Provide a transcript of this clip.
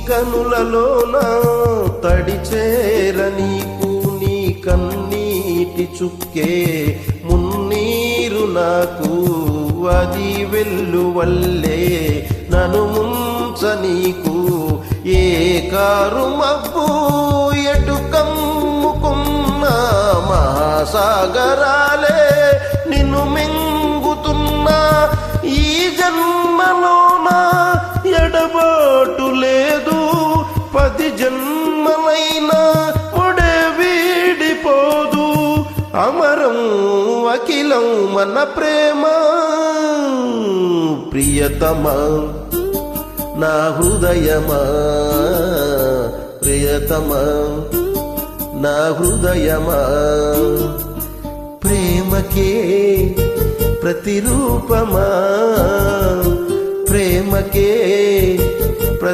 కనులలోన తడిచేర నీకు నీ కన్నీటి చుక్కే మున్నీరు నాకు అది వెల్లువల్లే నను ముంచ నీకు ఏ కారు మబ్బు ఎటు కమ్ముకున్న మహాసాగరాలే నిన్ను మింగుతున్నా ఈ జన్మలోన ఎడబాటు లేదు 10 జన్మలైనా ఒడే వీడిపోదు అమరం అఖిలం మన ప్రేమ ప్రియతమా నా హృదయమా ప్రియతమా నా హృదయమా ప్రేమకే ప్రతిరూపమా ప్రేమకే